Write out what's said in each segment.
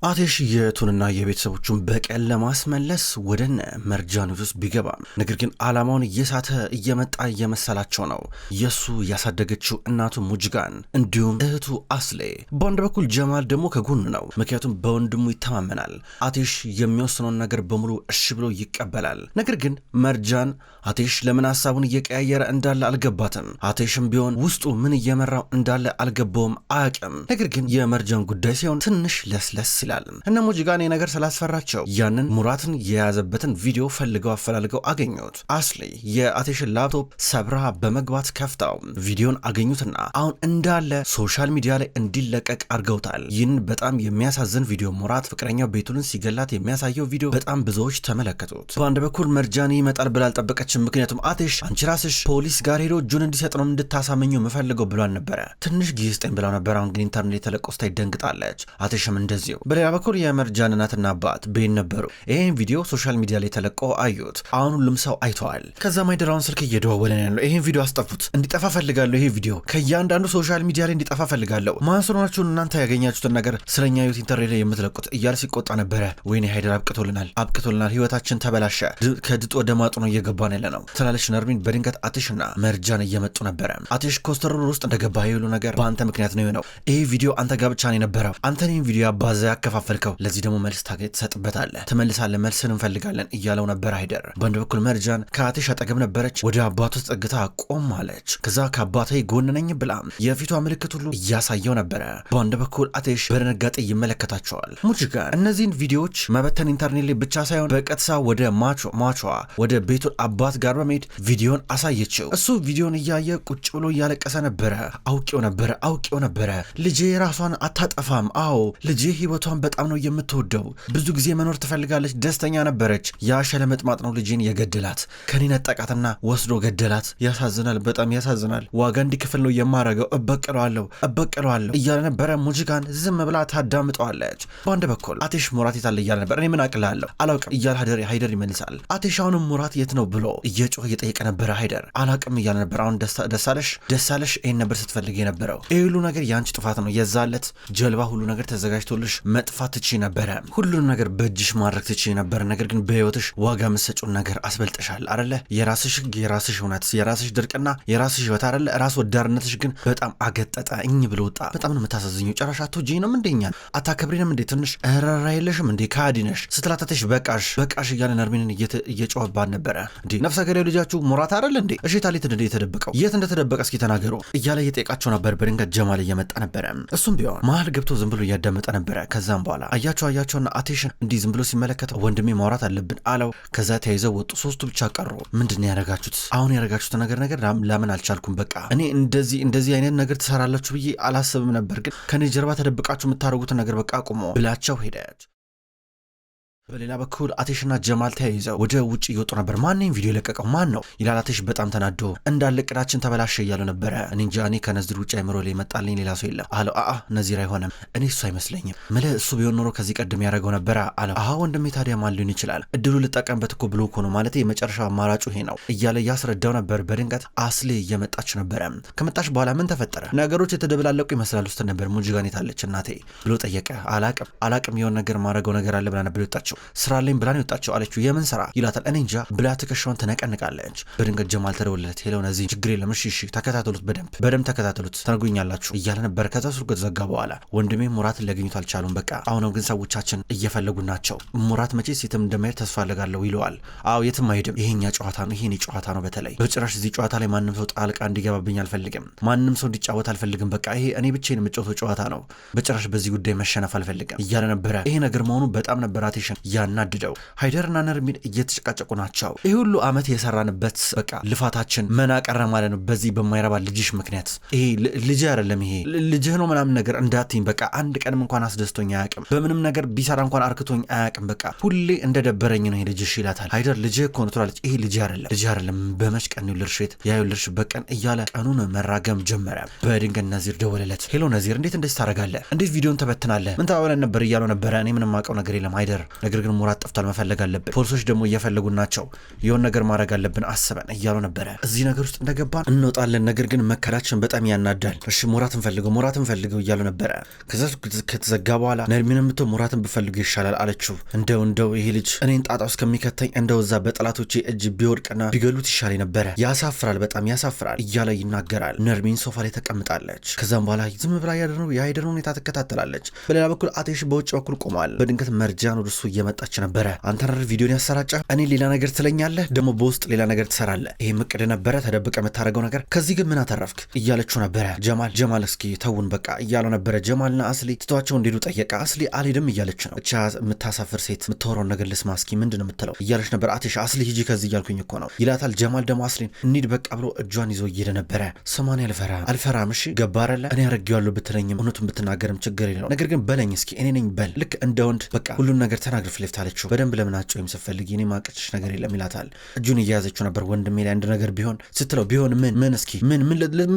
አቴሽ የቱንና የቤተሰቦቹን በቀል ለማስመለስ ወደነ መርጃን ውስጥ ቢገባም ነገር ግን ዓላማውን እየሳተ እየመጣ እየመሰላቸው ነው። የሱ ያሳደገችው እናቱ ሙጅጋን እንዲሁም እህቱ አስሌ። በአንድ በኩል ጀማል ደግሞ ከጎኑ ነው፣ ምክንያቱም በወንድሙ ይተማመናል። አቴሽ የሚወስነውን ነገር በሙሉ እሺ ብሎ ይቀበላል። ነገር ግን መርጃን አቴሽ ለምን ሐሳቡን እየቀያየረ እንዳለ አልገባትም። አቴሽም ቢሆን ውስጡ ምን እየመራው እንዳለ አልገባውም፣ አያውቅም። ነገር ግን የመርጃን ጉዳይ ሲሆን ትንሽ ለስለስ ይላል። እነ ሙጅጋን ነገር ስላስፈራቸው ያንን ሙራትን የያዘበትን ቪዲዮ ፈልገው አፈላልገው አገኙት። አስሊ የአቴሽን ላፕቶፕ ሰብራ በመግባት ከፍታው ቪዲዮን አገኙትና አሁን እንዳለ ሶሻል ሚዲያ ላይ እንዲለቀቅ አድርገውታል። ይህን በጣም የሚያሳዝን ቪዲዮ ሙራት ፍቅረኛው ቤቱልን ሲገላት የሚያሳየው ቪዲዮ በጣም ብዙዎች ተመለከቱት። በአንድ በኩል መርጃን ይመጣል ብላ አልጠበቀችም። ምክንያቱም አቴሽ አንቺ ራስሽ ፖሊስ ጋር ሄዶ እጁን እንዲሰጥ ነው እንድታሳመኘው የምፈልገው ብሏል ነበረ። ትንሽ ጊዜ ስጠኝ ብላው ነበር። አሁን ግን ኢንተርኔት የተለቆስታ ይደንግጣለች። አቴሽም እንደዚሁ። በሌላ በኩል የመርጃን እናትና አባት ቤን ነበሩ። ይሄን ቪዲዮ ሶሻል ሚዲያ ላይ ተለቆ አዩት። አሁን ሁሉም ሰው አይተዋል። ከዛ ማይደራውን ስልክ እየደዋወለ ነው ያለው። ይሄን ቪዲዮ አስጠፉት፣ እንዲጠፋ ፈልጋለሁ። ይሄ ቪዲዮ ከእያንዳንዱ ሶሻል ሚዲያ ላይ እንዲጠፋ ፈልጋለሁ። ማንሰሮናችሁን እናንተ ያገኛችሁትን ነገር ስለኛ ዩት ኢንተርኔት ላይ የምትለቁት እያለ ሲቆጣ ነበረ። ወይኔ ሃይደር አብቅቶልናል፣ ህይወታችን ተበላሸ፣ ከድጦ ወደ ማጡ ነው እየገባን ያለ ነው ትላለች ነርሚን። በድንገት አቴሽና መርጃን እየመጡ ነበረ። አቴሽ ኮስተሩር ውስጥ እንደገባ ይሉ ነገር በአንተ ምክንያት ነው የሆነው። ይሄ ቪዲዮ አንተ ጋር ብቻ ነው የነበረው። አንተን ይህን ቪዲዮ አባዛ ያከፋፈልከው፣ ለዚህ ደግሞ መልስ ትሰጥበታለህ፣ ትመልሳለህ፣ መልስን እንፈልጋለን እያለው ነበር ሃይደር። በአንድ በኩል መርጃን ከአቴሽ አጠገብ ነበረች። ወደ አባቱ ተጠግታ ቆም አለች። ከዛ ከአባቴ ጎን ነኝ ብላ የፊቷ ምልክት ሁሉ እያሳየው ነበረ። በአንድ በኩል አቴሽ በድንጋጤ ይመለከታቸዋል። ሙጅጋን እነዚህን ቪዲዮዎች መበተን ኢንተርኔት ላይ ብቻ ሳይሆን በቀጥታ ወደ ማቿ ወደ ቤቱ አባት ጋር በመሄድ ቪዲዮን አሳየችው። እሱ ቪዲዮን እያየ ቁጭ ብሎ እያለቀሰ ነበረ። አውቄው ነበረ ልጄ ራሷን አታጠፋም። አዎ ልጄ ህይወቷን በጣም ነው የምትወደው፣ ብዙ ጊዜ መኖር ትፈልጋለች፣ ደስተኛ ነበረች። ያ ሸለመጥማጥ ነው ልጄን የገደላት፣ ከኔ ነጠቃትና ወስዶ ገደላት። ያሳዝናል፣ በጣም ያሳዝናል። ዋጋ እንዲከፍል ነው የማረገው፣ እበቀለዋለሁ እያለ ነበረ። ሙጅጋን ዝም ብላ ታዳምጠዋለች። በአንድ በኩል አቴሽ ሙራት የታለ እያለ ነበር። እኔ ምን አቅላለሁ አላውቅም እያለ ሃይደር ይመልሳል። አቴሽ አሁንም ሙራት የት ነው ብሎ እየጮህ እየጠየቀ ነበረ። ሃይደር አላውቅም እያለ ነበር። አሁን ደሳለሽ ይህን ነበር ስትፈልግ የነበረው። ይህ ሁሉ ነገር የአንቺ ጥፋት ነው። የዛለት ጀልባ ሁሉ ነገር ተዘጋጅቶልሽ መጥፋት ትቺ ነበረ። ሁሉን ነገር በእጅሽ ማድረግ ትቺ ነበር። ነገር ግን በህይወትሽ ዋጋ መሰጩን ነገር አስበልጠሻል አይደለ? የራስሽ እውነት፣ የራስሽ ድርቅና የራስሽ ህይወት አይደለ? ራስ ወዳርነትሽ ግን በጣም አገጠጠ ብሎ ወጣ። በጣም ነው የምታሳዝኘው። ጨራሽ አትወጂንም እንደኛል አታከብሪንም እንዴ? ትንሽ እረራ የለሽም እንዴ? ካዲነሽ ስትላታተሽ በቃሽ እያለ ነርሚንን እየጮኸባት ነበረ። እንዴ ነፍሰ ገዳዩ ልጃችሁ ሙራት አይደለ እንዴ? እሺ ታሊት የተደበቀው የት እንደተደበቀ እስኪ ተናገሩ እያለ እየጠየቃቸው ነበር። በድንገት ጀማል እየመጣ ነበረ። እሱም ቢሆን መሀል ገብቶ ዝም ብሎ እያዳመጠ ነበረ። ከዛም በኋላ አያቸውና አቴሽን እንዲህ ዝም ብሎ ሲመለከተው ወንድሜ ማውራት አለብን አለው። ከዛ ተያይዘው ወጡ። ሶስቱ ብቻ ቀሩ። ምንድነው ያደረጋችሁት? አሁን ያደረጋችሁት ነገር ላምን አልቻልኩም። በቃ እኔ እንደዚህ አይነት ነገር ትሰራላችሁ ብዬ አላስብም ነበር፣ ግን ከኔ ጀርባ ተደብቃችሁ የምታደርጉትን ነገር በቃ አቁሞ ብላቸው ሄደች። በሌላ በኩል አቴሽና ጀማል ተያይዘው ወደ ውጭ እየወጡ ነበር። ማንም ቪዲዮ የለቀቀው ማን ነው ይላል አቴሽ በጣም ተናዶ። እንዳለ እቅዳችን ተበላሸ እያሉ ነበረ። እኔ እንጃ፣ እኔ ከነዝር ውጭ አይምሮ ላይ መጣልኝ ሌላ ሰው የለም አለው። ነዚር አይሆንም፣ እኔ እሱ አይመስለኝም ምለ እሱ ቢሆን ኖሮ ከዚህ ቀደም ያደረገው ነበረ አለው። ወንድሜ ታዲያ ማን ሊሆን ይችላል? እድሉ ልጠቀምበት እኮ ብሎ እኮ ነው፣ ማለት የመጨረሻ አማራጩ ይሄ ነው እያለ እያስረዳው ነበር። በድንገት አስሌ እየመጣች ነበረ። ከመጣች በኋላ ምን ተፈጠረ? ነገሮች የተደበላለቁ ይመስላል ውስጥ ነበር። ሙጅጋን የታለች እናቴ ብሎ ጠየቀ። አላቅም የሆነ ነገር ማድረገው ነገር አለ ብላ ነበር የወጣችው። ስራ ላይ ብላ ነው የወጣችው አለችው። የምን ስራ ይላታል። እኔ እንጃ ብላ ትከሻዋን ትነቀንቃለች። በድንገት ጀማል ተደወለለት። ሄሎ ነዚህ ችግር የለም እሺ ተከታተሉት፣ በደንብ ተከታተሉት፣ ተነግሩኛላችሁ እያለ ነበር። ከዛ ስልኩ ከተዘጋ በኋላ ወንድሜ ሙራትን ሊያገኙት አልቻሉም። በቃ አሁንም ግን ሰዎቻችን እየፈለጉ ናቸው። ሙራት መቼ የትም እንደማይሄድ ተስፋ አደርጋለሁ ይለዋል። የትም አይሄድም፣ ይሄኛ ጨዋታ ነው፣ ይሄኔ ጨዋታ ነው። በተለይ በጭራሽ እዚህ ጨዋታ ላይ ማንም ሰው ጣልቃ እንዲገባብኝ አልፈልግም፣ ማንም ሰው እንዲጫወት አልፈልግም። በቃ ይሄ እኔ ብቻዬን የምጫወተው ጨዋታ ነው፣ በጭራሽ በዚህ ጉዳይ መሸነፍ አልፈልግም እያለ ነበረ። ይሄ ነገር መሆኑ በጣም ነበር አቴሽን ያናድደው። ሃይደርና ነርሚን እየተጨቃጨቁ ናቸው። ይህ ሁሉ አመት የሰራንበት በቃ ልፋታችን መና ቀረ ማለት ነው በዚህ በማይረባ ልጅሽ ምክንያት። ይሄ ልጅ አይደለም፣ ይሄ ልጅህ ነው ምናምን ነገር እንዳትኝ። በቃ አንድ ቀንም እንኳን አስደስቶኝ አያውቅም፣ በምንም ነገር ቢሰራ እንኳን አርክቶኝ አያውቅም። በቃ ሁሌ እንደደበረኝ ነው ይሄ ልጅሽ ይላታል። ሃይደር ልጅህ እኮ ነው ትላለች። ይሄ ልጅ አይደለም በመች ቀን ይውልርሽ በቀን እያለ ቀኑን መራገም ጀመረ። በድንገት ነዚር ደወለለት። ሄሎ ነዚር፣ እንዴት እንደዚህ ታደርጋለህ? እንዴት ቪዲዮን ተበትናለህ? ምን ታወለን ነበር እያለው ነበረ። እኔ ምንም አውቀው ነገር የለም ሃይደር፣ ነገር ነገር ግን ሙራት ጠፍቷል፣ መፈለግ አለብን፣ ፖሊሶች ደግሞ እየፈለጉን ናቸው፣ የሆነ ነገር ማድረግ አለብን አስበን እያሉ ነበረ። እዚህ ነገር ውስጥ እንደገባን እንወጣለን፣ ነገር ግን መከዳችን በጣም ያናዳል። እሺ ሙራትን ፈልገው እያሉ ነበረ። ከዛ ከተዘጋ በኋላ ነርሚንም ብትሆን ሙራትን ብፈልገው ይሻላል አለችው። እንደው ይሄ ልጅ እኔን ጣጣ ውስጥ ከሚከተኝ እንደው እዛ በጠላቶቼ እጅ ቢወድቅና ቢገሉት ይሻል ነበረ፣ ያሳፍራል፣ በጣም ያሳፍራል እያለ ይናገራል። ነርሚን ሶፋ ላይ ተቀምጣለች። ከዛም በኋላ ዝም ብላ የሀይደርን ሁኔታ ትከታተላለች። በሌላ በኩል አቴሽ በውጭ በኩል ቆሟል። በድንገት መርጃን ወደሱ እየመጣች ነበረ። አንተ ቪዲዮን ያሰራጨ እኔ ሌላ ነገር ትለኛለህ፣ ደግሞ በውስጥ ሌላ ነገር ትሰራለህ። ይሄ ምቅድ ነበረ ተደብቀ የምታደርገው ነገር፣ ከዚህ ግን ምን አተረፍክ እያለችው ነበረ። ጀማል እስኪ ተውን በቃ እያለው ነበረ። ጀማልና አስሊ ትቷቸው እንዲሄዱ ጠየቃ። አስሊ አልሄድም እያለች ነው። እቻ የምታሳፍር ሴት የምታወራውን ነገር ልስማ እስኪ ምንድን ነው የምትለው እያለች ነበር። አቴሽ አስሊ ሂጂ ከዚህ እያልኩኝ እኮ ነው ይላታል። ጀማል ደግሞ አስሊን እንሂድ በቃ ብሎ እጇን ይዞ እየሄደ ነበረ። ሰማን አልፈራም እሺ ገባረለ እኔ አረጋዋለሁ ብትለኝም እውነቱን ብትናገርም ችግር የለው፣ ነገር ግን በለኝ እስኪ እኔ ነኝ በል ልክ እንደ ወንድ በቃ ሁሉን ነገር ተናግር ፍሌፍት አለችው። በደንብ ለምናቸው የምትፈልጊ እኔ ማቀጭሽ ነገር የለም ይላታል። እጁን እየያዘችው ነበር። ወንድሜ ላይ አንድ ነገር ቢሆን ስትለው ቢሆን ምን እስኪ ምን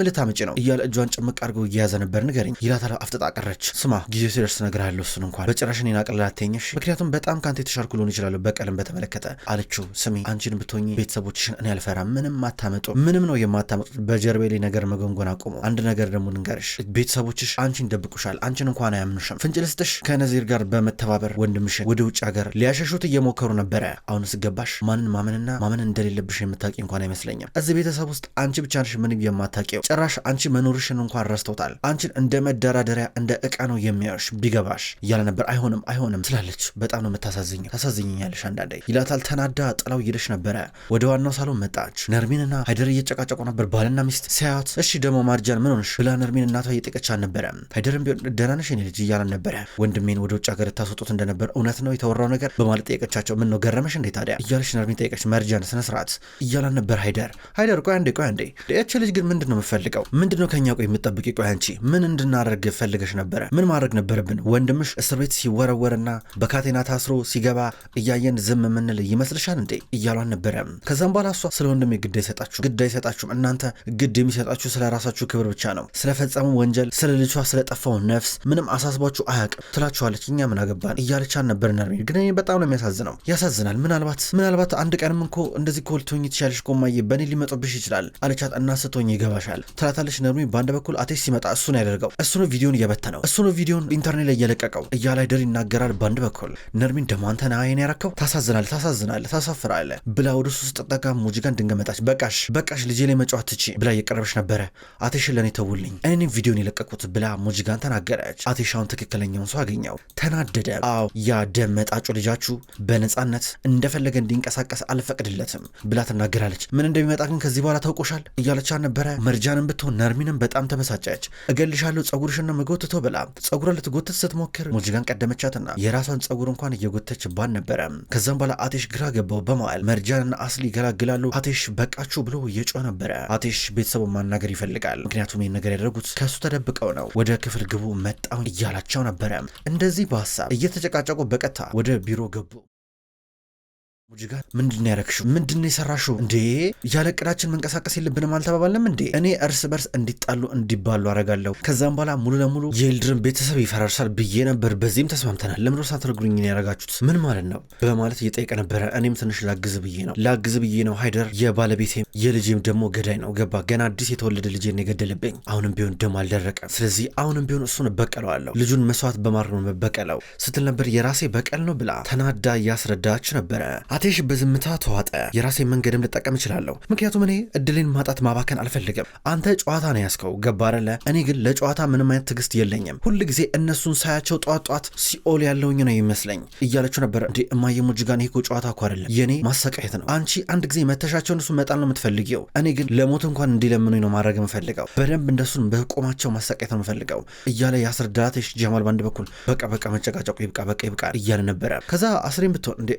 ልታመጪ ነው እያለ እጇን ጭምቅ አድርጎ እየያዘ ነበር። ንገሪኝ ይላታል። አፍጥጣ ቀረች። ስማ ጊዜው ሲደርስ እነግርሃለሁ እሱን እንኳን በጭራሽ እኔን አቅልላተኝሽ፣ ምክንያቱም በጣም ካንተ የተሻልኩ ልሆን ይችላሉ በቀልም በተመለከተ አለችው። ስሚ አንቺን ብትሆኚ ቤተሰቦችሽን እኔ አልፈራም፣ ምንም አታመጡ፣ ምንም ነው የማታመጡት፣ በጀርቤ ላይ ነገር መጎንጎን አቁሙ። አንድ ነገር ደግሞ ንገርሽ፣ ቤተሰቦችሽ አንቺን ደብቁሻል፣ አንቺን እንኳን አያምኑሽም። ፍንጭ ልስጥሽ፣ ከነዚር ጋር በመተባበር ወንድምሽን ወደ ውጭ ሀገር ሊያሸሹት እየሞከሩ ነበረ። አሁንስ ገባሽ? ማንን ማመንና ማመን እንደሌለብሽ የምታውቂ እንኳን አይመስለኝም። እዚህ ቤተሰብ ውስጥ አንቺ ብቻ ነሽ ምንም የማታውቂው። ጭራሽ አንቺ መኖርሽን እንኳን ረስተውታል። አንቺን እንደ መደራደሪያ እንደ እቃ ነው የሚያዩሽ ቢገባሽ እያለ ነበር። አይሆንም ስላለች በጣም ነው የምታሳዝኘው፣ ታሳዝኘኛለሽ አንዳንዴ ይላታል። ተናዳ ጥላው እየሄደች ነበረ። ወደ ዋናው ሳሎን መጣች። ነርሚንና ሃይደር እየጨቃጨቁ ነበር ባልና ሚስት ሲያዩት። እሺ ደግሞ ማርጃን ምን ሆንሽ ብላ ነርሚን እናቷ እየጠየቀች አልነበረ። ሃይደርም ቢሆን ደህና ነሽ የኔ ልጅ እያለ ነበረ። ወንድሜን ወደ ውጭ ሀገር ታስወጡት እንደነበር እውነት ነው የተወራው ነገር በማለት ጠየቀቻቸው። ምን ነው ገረመሽ እንዴ ታዲያ እያለች ነርሚን ጠየቀች። መርጃን ስነ ስርዓት እያላን ነበር ሃይደር ቆይ አንዴ እቺ ልጅ ግን ምንድን ነው የምትፈልገው? ምንድን ነው ከኛ ቆይ የምትጠብቂ? ቆይ አንቺ ምን እንድናደርግ ፈልገሽ ነበረ? ምን ማድረግ ነበረብን? ወንድምሽ እስር ቤት ሲወረወርና በካቴና ታስሮ ሲገባ እያየን ዝም የምንል ይመስልሻል እንዴ እያሏን ነበረ። ከዛም በኋላ እሷ ስለ ወንድሜ ግድ አይሰጣችሁም እናንተ ግድ የሚሰጣችሁ ስለ ራሳችሁ ክብር ብቻ ነው፣ ስለፈጸሙ ወንጀል ስለ ልጇ ስለጠፋው ነፍስ ምንም አሳስባችሁ አያውቅም ትላችኋለች። እኛ ምን አገባን እያለቻን ነበር ነርሚን። ግን በጣም ነው የሚያሳዝነው፣ ያሳዝናል። ምናልባት አንድ ቀንም እንኮ እንደዚህ እኮ ልትሆኚ ትችያለሽ እኮ እማዬ በእኔ ሊመጡብሽ ይችላል አለቻት። እና ስትሆኚ ይገባሻል ትላታለች ነርሚን። በአንድ በኩል አቴሽ ሲመጣ እሱ ነው ያደርገው፣ እሱ ነው ቪዲዮን እየበተነው፣ እሱ ነው ቪዲዮን ኢንተርኔት ላይ እየለቀቀው እያለ ሃይደር ይናገራል። በአንድ በኩል ነርሚን ደግሞ አንተ ነህ አይን ያረከው፣ ታሳዝናለህ፣ ታሳፍራለህ ብላ ወደ እሱ ስትጠጋ ሙጂጋን ድንገት መጣች። በቃሽ ልጄ ላይ መጫወት ትቺ ብላ እየቀረበች ነበረ። አቴሽን ለእኔ ተውልኝ እኔም ቪዲዮን የለቀቁት ብላ ሙጂጋን ተናገረች። አቴሻውን ትክክለኛውን ሰው አገኘው፣ ተናደደ። አዎ ያ ደም መጣጩ ልጃችሁ በነፃነት እንደፈለገ እንዲንቀሳቀስ አልፈቅድለትም ብላ ትናገራለች። ምን እንደሚመጣ ግን ከዚህ በኋላ ታውቆሻል እያለቻ ነበረ። መርጃንም ብትሆን ነርሚንም በጣም ተበሳጨች። እገልሻለሁ ጸጉርሽን መጎትቶ ብላ ጸጉሯ ልትጎትት ስትሞክር ሙጂጋን ቀደመቻትና የራሷን ጸጉር እንኳን እየጎተችባን ነበረ። ከዛም በኋላ አቴሽ ግራ ገባው። በመዋል መርጃንና አስሊ ይገላግላሉ። አቴሽ በቃችሁ ብሎ እየጮኸ ነበረ። አቴሽ ቤተሰቡን ማናገር ይፈልጋል፣ ምክንያቱም ይህን ነገር ያደረጉት ከሱ ተደብቀው ነው። ወደ ክፍል ግቡ መጣው እያላቸው ነበረ። እንደዚህ በሀሳብ እየተጨቃጨቁ በቀጥታ ወደ ቢሮ ገቡ። ሙጂጋን ምንድነው ያረክሽው? ምንድነው የሰራሽው? እንዴ ያለ እቅዳችን መንቀሳቀስ የለብንም አልተባባልንም እንዴ? እኔ እርስ በርስ እንዲጣሉ እንዲባሉ አረጋለሁ። ከዛም በኋላ ሙሉ ለሙሉ የኤልድርን ቤተሰብ ይፈራርሳል ብዬ ነበር። በዚህም ተስማምተናል። ለምን ሮሳ ተረግሩኝ ያረጋችሁት ምን ማለት ነው በማለት እየጠየቀ ነበረ። እኔም ትንሽ ላግዝ ብዬ ነው ሃይደር የባለቤቴም የልጄም ደግሞ ገዳይ ነው ገባ። ገና አዲስ የተወለደ ልጄን የገደለብኝ። አሁንም ቢሆን ደም አልደረቀም። ስለዚህ አሁንም ቢሆን እሱን በቀለዋለሁ። ልጁን መስዋዕት በማድረግ ነው መበቀለው ስትል ነበር። የራሴ በቀል ነው ብላ ተናዳ እያስረዳች ነበረ። አቴሽ በዝምታ ተዋጠ። የራሴ መንገድም ልጠቀም እችላለሁ፣ ምክንያቱም እኔ እድሌን ማጣት ማባከን አልፈልግም። አንተ ጨዋታ ነው ያስከው ገባረለ። እኔ ግን ለጨዋታ ምንም አይነት ትዕግስት የለኝም። ሁል ጊዜ እነሱን ሳያቸው ጧት ሲኦል ያለውኝ ነው ይመስለኝ እያለችው ነበር። እንዴ እማዬ ሙጂጋን ይሄ ጨዋታ እኮ አይደለም፣ የኔ ማሰቃየት ነው። አንቺ አንድ ጊዜ መተሻቸው እነሱ መጣል ነው የምትፈልጊው። እኔ ግን ለሞት እንኳን እንዲለምኑኝ ነው ማድረግ የምፈልገው። በደንብ እንደሱን በቆማቸው ማሰቃየት ነው የምፈልገው እያለ ያስረዳትሽ። ጀማል ባንድ በኩል በቃ መጨቃጨቁ ይብቃ እያለ ነበረ። ከዛ አስሬን ብትሆን እንዴ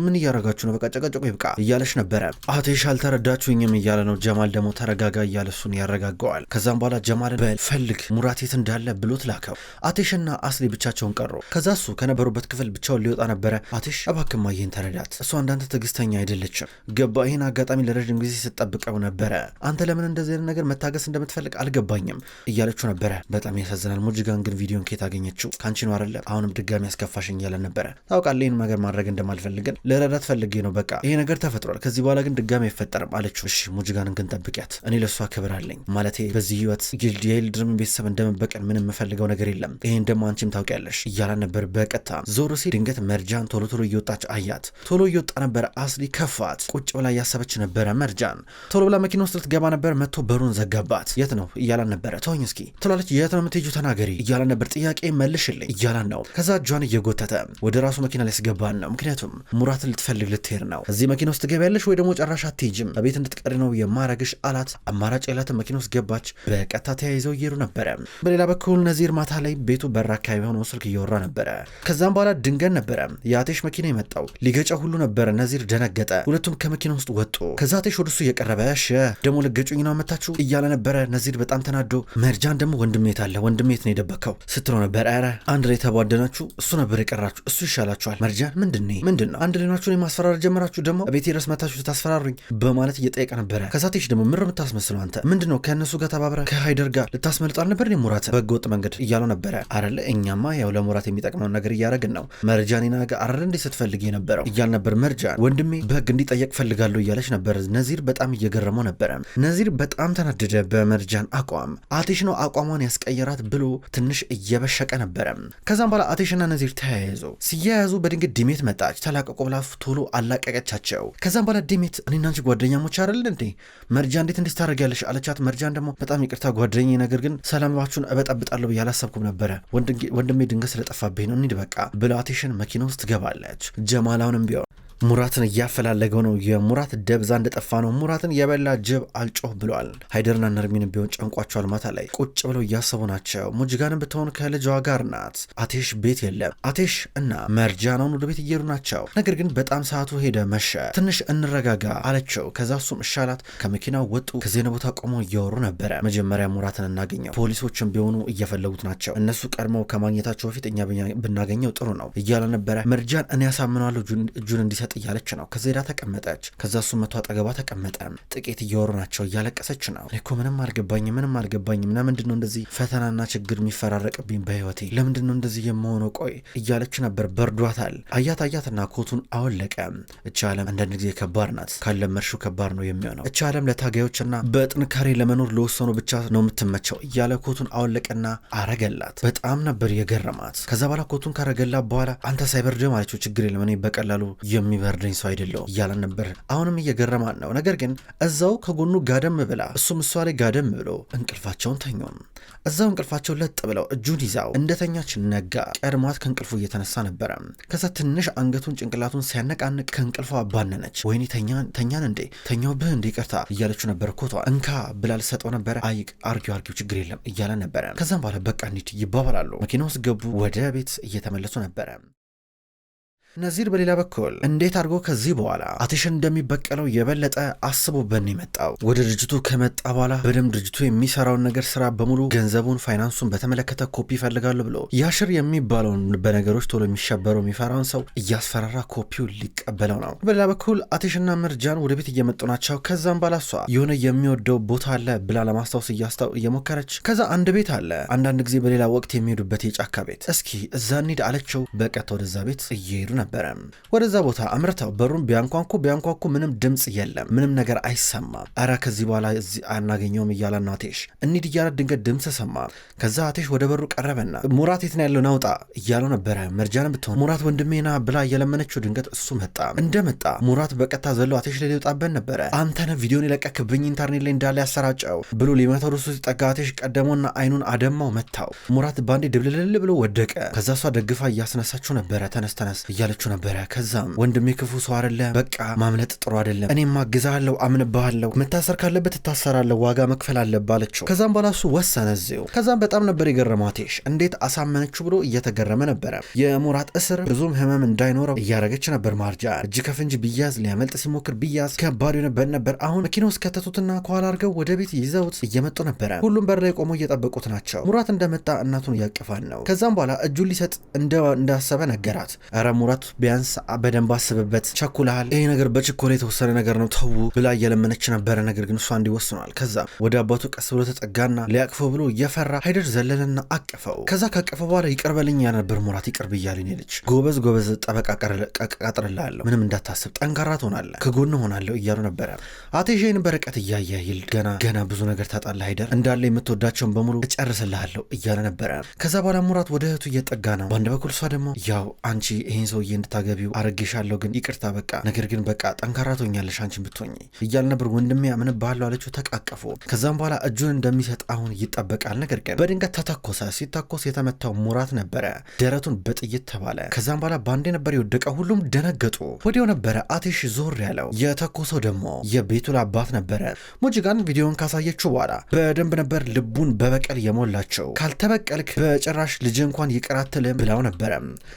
ምን እያረጋችሁ እያረጋችሁ ነው? በቃ ጨቀጨቁ ይብቃ እያለች ነበረ። አቴሽ አልተረዳችሁኝም እያለ ነው። ጀማል ደግሞ ተረጋጋ እያለ እሱን ያረጋገዋል። ከዛም በኋላ ጀማልን በፈልግ ሙራት የት እንዳለ ብሎት ላከው። አቴሽና አስሊ ብቻቸውን ቀሩ። ከዛ እሱ ከነበሩበት ክፍል ብቻውን ሊወጣ ነበረ። አቴሽ እባክማ ይህን ተረዳት፣ እሷ እንዳንተ ትዕግስተኛ አይደለችም። ገባ ይህን አጋጣሚ ለረጅም ጊዜ ስትጠብቀው ነበረ። አንተ ለምን እንደዚህ አይነት ነገር መታገስ እንደምትፈልግ አልገባኝም እያለችው ነበረ። በጣም ያሳዝናል። ሙጅጋን ግን ቪዲዮን ከየት አገኘችው? ካንቺ ነው አይደለ? አሁንም ድጋሚ ያስከፋሽኝ እያለ ነበረ። ታውቃለህ ይህን ነገር ማድረግ እንደማልፈልግን ለረዳት ፈልጌ ነው። በቃ ይሄ ነገር ተፈጥሯል። ከዚህ በኋላ ግን ድጋሚ አይፈጠርም አለችው። እሺ ሙጅጋንን ግን ጠብቂያት፣ እኔ ለእሷ ክብር አለኝ። ማለቴ በዚህ ህይወት የይልድርም ቤተሰብ እንደመበቀል ምንም የምፈልገው ነገር የለም። ይሄን ደግሞ አንቺም ታውቂያለሽ እያላ ነበር። በቀጥታ ዞር ሲል ድንገት መርጃን ቶሎ እየወጣች አያት። ቶሎ እየወጣ ነበር። አስሊ ከፋት። ቁጭ ብላ እያሰበች ነበረ። መርጃን ቶሎ ብላ መኪና ውስጥ ልትገባ ነበር። መጥቶ በሩን ዘጋባት። የት ነው እያላን ነበረ። ተወኝ እስኪ ትላለች። የት ነው የምትሄጂው? ተናገሪ እያላን ነበር። ጥያቄ መልሽልኝ እያላን ነው። ከዛ እጇን እየጎተተ ወደ ራሱ መኪና ላይ ያስገባን ነው። ምክንያቱም ሙራትን ልትፈልግ ልትሄድ ነው። እዚህ መኪና ውስጥ ትገቢያለሽ ወይ ደግሞ ጨራሽ አትሄጂም፣ ቤት እንድትቀሪ ነው የማረግሽ አላት። አማራጭ የላትን። መኪና ውስጥ ገባች። በቀጥታ ተያይዘው እየሄዱ ነበረ። በሌላ በኩል ነዚር ማታ ላይ ቤቱ በር አካባቢ ሆኖ ስልክ እያወራ ነበረ። ከዛም በኋላ ድንገት ነበረ የአቴሽ መኪና የመጣው። ሊገጫ ሁሉ ነበረ። ነዚር ደነገጠ። ሁለቱም ከመኪና ውስጥ ወጡ። ከዛ አቴሽ ወደሱ እየቀረበ ደግሞ ልገጩኝ ነው መታችሁ እያለ ነበረ። ነዚር በጣም ተናዶ መርጃን ደግሞ ወንድሜት አለ ወንድሜት ነው የደበከው ስትለው ነበር። ኧረ አንድ ላይ ተቧደናችሁ፣ እሱ ነበር የቀራችሁ፣ እሱ ይሻላችኋል። መርጃን ምንድን ነው አንድ ላይ ናችሁን የማስፈራር ጀመራችሁ፣ ደግሞ ቤቴ ድረስ መታችሁ ታስፈራሩኝ በማለት እየጠየቀ ነበረ። ከዛ አቴሽ ደግሞ ምር የምታስመስለው አንተ ምንድነው ከእነሱ ጋር ተባብረ ከሃይደር ጋር ልታስመልጥ አልነበር ሙራት በህገወጥ መንገድ እያለው ነበረ። አረለ እኛማ ያው ለሙራት የሚጠቅመውን ነገር እያረግን ነው። መርጃን ናገ አረለ እንዴ ስትፈልግ የነበረው እያል ነበር። መርጃን ወንድሜ በህግ እንዲጠየቅ ፈልጋለሁ እያለች ነበር። ነዚር በጣም እየገረመው ነበረ። ነዚር በጣም ተናደደ በመርጃን አቋም። አቴሽ ነው አቋሟን ያስቀየራት ብሎ ትንሽ እየበሸቀ ነበረ። ከዛም በኋላ አቴሽና ነዚር ተያያዙ። ሲያያዙ በድንገት ዲሜት መጣች። ተላቀቁ ብላ ቶሎ አላቀቀቻቸው። ከዛም በኋላ ዲሜት እኔና አንቺ ጓደኛሞች አይደል እንዴ መርጃ እንዴት ታደርጊያለሽ አለቻት። መርጃን ደግሞ በጣም ይቅርታ ጓደኛዬ፣ ነገር ግን ሰላማችሁን እበጠብጣለሁ ብዬ አላሰብኩም ነበረ። ወንድሜ ድንገት ስለጠፋብኝ ነው እንሂድ በቃ ብላ አቴሽን መኪና ውስጥ ትገባለች። ጀማላውንም ቢሆን ሙራትን እያፈላለገው ነው። የሙራት ደብዛ እንደጠፋ ነው። ሙራትን የበላ ጅብ አልጮህ ብሏል። ሃይደርና ነርሚን ቢሆን ጨንቋቸዋል። ማታ ላይ ቁጭ ብለው እያሰቡ ናቸው። ሙጅጋንም ብትሆን ከልጇ ጋር ናት። አቴሽ ቤት የለም። አቴሽ እና መርጃናውን ወደ ቤት እየሄዱ ናቸው። ነገር ግን በጣም ሰዓቱ ሄደ፣ መሸ። ትንሽ እንረጋጋ አለችው። ከዛ እሱም እሻላት። ከመኪናው ወጡ። ከዜና ቦታ ቆመው እያወሩ ነበረ። መጀመሪያ ሙራትን እናገኘው፣ ፖሊሶችም ቢሆኑ እየፈለጉት ናቸው። እነሱ ቀድመው ከማግኘታቸው በፊት እኛ ብናገኘው ጥሩ ነው እያለ ነበረ። መርጃን እኔ ያሳምነዋለሁ እጁን እንዲሰጥ እያለች ነው። ከዜዳ ተቀመጠች። ከዛ እሱ መቶ አጠገቧ ተቀመጠ። ጥቂት እያወሩ ናቸው። እያለቀሰች ነው። እኮ ምንም አልገባኝም ለምንድን ነው እንደዚህ ፈተናና ችግር የሚፈራረቅብኝ በህይወቴ? ለምንድን ነው እንደዚህ የምሆነው? ቆይ እያለች ነበር። በርዷታል። አያትና ኮቱን አወለቀ። እቺ ዓለም አንዳንድ ጊዜ ከባድ ናት። ካለመድሽው ከባድ ነው የሚሆነው። እቺ ዓለም ለታጋዮችና በጥንካሬ ለመኖር ለወሰኑ ብቻ ነው የምትመቸው እያለ ኮቱን አወለቀና አረገላት። በጣም ነበር የገረማት። ከዛ በኋላ ኮቱን ካረገላት በኋላ አንተ ሳይበርድም አለችው። ችግር የለም እኔ በቀላሉ የሚበርደኝ ሰው አይደለው እያለን ነበር። አሁንም እየገረማን ነው። ነገር ግን እዛው ከጎኑ ጋደም ብላ እሱም እሷ ላይ ጋደም ብሎ እንቅልፋቸውን ተኙም። እዛው እንቅልፋቸው ለጥ ብለው እጁን ይዛው እንደተኛች ነጋ። ቀድሟት ከእንቅልፉ እየተነሳ ነበረ። ከዛ ትንሽ አንገቱን ጭንቅላቱን ሲያነቃንቅ ከእንቅልፏ አባነነች። ወይኔ ተኛን እንዴ ተኛውብህ እንዴ ይቅርታ እያለችው ነበር። ኮቷ እንካ ብላ ልሰጠው ነበረ። አይቅ አርጊው ችግር የለም እያለ ነበረ። ከዛም በኋላ በቃ እንሂድ ይባባላሉ። መኪና ውስጥ ገቡ። ወደ ቤት እየተመለሱ ነበረ። ነዚር በሌላ በኩል እንዴት አድርጎ ከዚህ በኋላ አቴሽን እንደሚበቀለው የበለጠ አስቦበት ነው የመጣው። ወደ ድርጅቱ ከመጣ በኋላ በደንብ ድርጅቱ የሚሰራውን ነገር ስራ በሙሉ ገንዘቡን፣ ፋይናንሱን በተመለከተ ኮፒ ይፈልጋሉ ብሎ ያሽር የሚባለውን በነገሮች ቶሎ የሚሸበረው የሚፈራውን ሰው እያስፈራራ ኮፒው ሊቀበለው ነው። በሌላ በኩል አቴሽና መርጃን ወደ ቤት እየመጡ ናቸው። ከዛም በኋላ እሷ የሆነ የሚወደው ቦታ አለ ብላ ለማስታወስ እየሞከረች ከዛ አንድ ቤት አለ አንዳንድ ጊዜ በሌላ ወቅት የሚሄዱበት የጫካ ቤት፣ እስኪ እዛ እንሂድ አለችው። በቀጥታ ወደዛ ቤት እየሄዱ ነበረ። ወደዛ ቦታ አምርተው በሩን ቢያንኳኩ ምንም ድምጽ የለም፣ ምንም ነገር አይሰማም። አራ ከዚህ በኋላ እዚህ አናገኘውም እያለ ነው አቴሽ። እንሂድ እያለ ድንገት ድምጽ ሰማ። ከዛ አቴሽ ወደ በሩ ቀረበና ሙራት የት ነው ያለው ናውጣ እያለው ነበረ። መርጃንም ብትሆን ሙራት ወንድሜና ብላ እየለመነችው ድንገት እሱ መጣ። እንደመጣ ሙራት በቀጥታ ዘሎ አቴሽ ላይ ሊወጣበት ነበረ። አንተነ ቪዲዮን የለቀክብኝ ኢንተርኔት ላይ እንዳለ ያሰራጨው ብሎ ሊመታው እሱ ሲጠጋ አቴሽ ቀደመውና አይኑን አደማው መታው። ሙራት ባንዴ ድብልልል ብሎ ወደቀ። ከዛ እሷ ደግፋ እያስነሳችው ነበረ። ተነስ እያለ እያለችው ነበረ። ከዛም ወንድሜ ክፉ ሰው አይደለ፣ በቃ ማምለጥ ጥሩ አይደለም፣ እኔም አግዛለሁ፣ አምንባለሁ፣ መታሰር ካለበት ትታሰራለህ፣ ዋጋ መክፈል አለብህ አለችው። ከዛም በኋላ እሱ ወሰነ እዚሁ። ከዛም በጣም ነበር የገረመው አቴሽ እንዴት አሳመነችው ብሎ እየተገረመ ነበረ። የሙራት እስር ብዙም ህመም እንዳይኖረው እያረገች ነበር ማርጃን። እጅ ከፍንጅ ቢያዝ ሊያመልጥ ሲሞክር ቢያዝ ከባድ የሆነበት ነበር። አሁን መኪና ውስጥ ከተቱትና ከኋላ አድርገው ወደ ቤት ይዘውት እየመጡ ነበረ። ሁሉም በር ላይ ቆመው እየጠበቁት ናቸው። ሙራት እንደመጣ እናቱን እያቀፋን ነው። ከዛም በኋላ እጁን ሊሰጥ እንዳሰበ ነገራት። ኧረ ሙራት ቢያንስ በደንብ አስብበት፣ ቸኩልሃል፣ ይሄ ነገር በችኮላ የተወሰነ ነገር ነው ተው ብላ እየለመነች ነበረ። ነገር ግን እሷ እንዲወስኗል። ከዛ ወደ አባቱ ቀስ ብሎ ተጠጋና ሊያቅፈው ብሎ እየፈራ ሃይደር ዘለለና አቀፈው። ከዛ ካቀፈው በኋላ ይቅር በልኝ ነበር ሙራት፣ ይቅር ብያለኝ ልጅ፣ ጎበዝ ጠበቃ ቀጥርልሃለሁ፣ ምንም እንዳታስብ፣ ጠንካራ ትሆናለህ፣ ከጎን ሆናለሁ እያሉ ነበረ። አቴሽን በርቀት እያየ ይል ገና ብዙ ነገር ታጣለህ ሃይደር፣ እንዳለ የምትወዳቸውን በሙሉ እጨርስልሃለሁ እያለ ነበረ። ከዛ በኋላ ሙራት ወደ እህቱ እየጠጋ ነው። በአንድ በኩል እሷ ደግሞ ያው አንቺ ይሄን ሰውዬ እንድታገቢው አረጌሻለሁ፣ ግን ይቅርታ በቃ ነገር ግን በቃ ጠንካራ ትሆኛለሽ አንቺን ብትሆኚ እያለ ነበር። ወንድሜ አምንብሃለሁ አለችው። ተቃቀፉ። ከዛም በኋላ እጁን እንደሚሰጥ አሁን ይጠበቃል። ነገር ግን በድንገት ተተኮሰ። ሲተኮስ የተመታው ሙራት ነበረ። ደረቱን በጥይት ተባለ። ከዛም በኋላ ባንዴ ነበር የወደቀው። ሁሉም ደነገጡ። ወዲያው ነበረ አቴሽ ዞር ያለው። የተኮሰው ደግሞ የቤቱል አባት ነበረ። ሙጅጋን ቪዲዮን ካሳየችው በኋላ በደንብ ነበር ልቡን በበቀል የሞላቸው። ካልተበቀልክ በጭራሽ ልጅ እንኳን ይቅር አትልም ብላው ነበረ።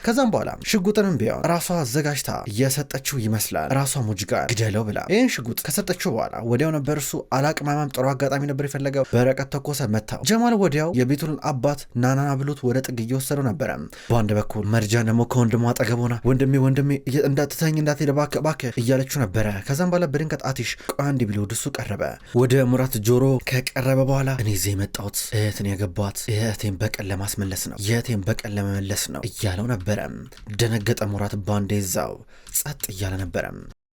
ከዛም በኋላ ሽጉጥንም ቢሆን ራሷ አዘጋጅታ እየሰጠችው ይመስላል። ራሷ ሙጅጋን ግደለው ብላ ይህን ሽጉጥ ከሰጠችው በኋላ ወዲያው ነበር እሱ አላቅማማም፣ ጥሩ አጋጣሚ ነበር የፈለገው። በረቀት ተኮሰ፣ መታው። ጀማል ወዲያው የቤቱልን አባት ናናና ብሎት ወደ ጥግ እየወሰደው ነበረ። በአንድ በኩል መርጃን ደግሞ ከወንድሟ አጠገብ ሆና ወንድሜ እንዳትተኝ እንዳትሄድ እባክህ እያለችው ነበረ። ከዛም በኋላ በድንገት አቴሽ ቆይ አንዴ ብሎ ወደሱ ቀረበ። ወደ ሙራት ጆሮ ከቀረበ በኋላ እኔ እዚህ የመጣሁት እህትን ያገባት እህቴን በቀል ለማስመለስ ነው፣ የእህቴን በቀል ለመመለስ ነው እያለው ነበረ። ደነገጠ ሙራት። ባንዴ እዛው ጸጥ እያለ ነበረ።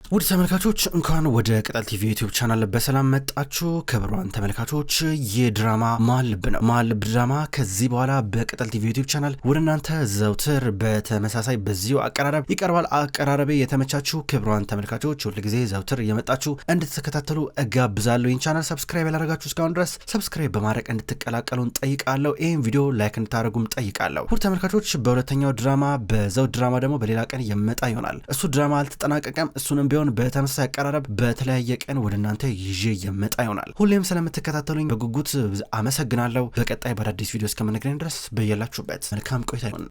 ውድ ተመልካቾች እንኳን ወደ ቅጠል ቲቪ ዩቲዩብ ቻናል በሰላም መጣችሁ። ክቡራን ተመልካቾች የድራማ መሀል ልብ ነው። መሀል ልብ ድራማ ከዚህ በኋላ በቅጠል ቲቪ ዩቲዩብ ቻናል ወደ እናንተ ዘውትር በተመሳሳይ በዚሁ አቀራረብ ይቀርባል። አቀራረቤ የተመቻችሁ ክቡራን ተመልካቾች ሁል ጊዜ ዘውትር እየመጣችሁ እንድትከታተሉ እጋብዛለሁ። ይህን ቻናል ሰብስክራይብ ያላደረጋችሁ እስካሁን ድረስ ሰብስክራይብ በማድረግ እንድትቀላቀሉን ጠይቃለሁ። ይህን ቪዲዮ ላይክ እንድታደርጉም ጠይቃለሁ። ውድ ተመልካቾች በሁለተኛው ድራማ በዘውድ ድራማ ደግሞ በሌላ ቀን የመጣ ይሆናል። እሱ ድራማ አልተጠናቀቀም። እሱንም ቢሆን በተመሳሳይ አቀራረብ በተለያየ ቀን ወደ እናንተ ይዤ የመጣ ይሆናል። ሁሌም ስለምትከታተሉኝ በጉጉት አመሰግናለሁ። በቀጣይ በአዳዲስ ቪዲዮ እስከምንገናኝ ድረስ በያላችሁበት መልካም ቆይታ ይሁን።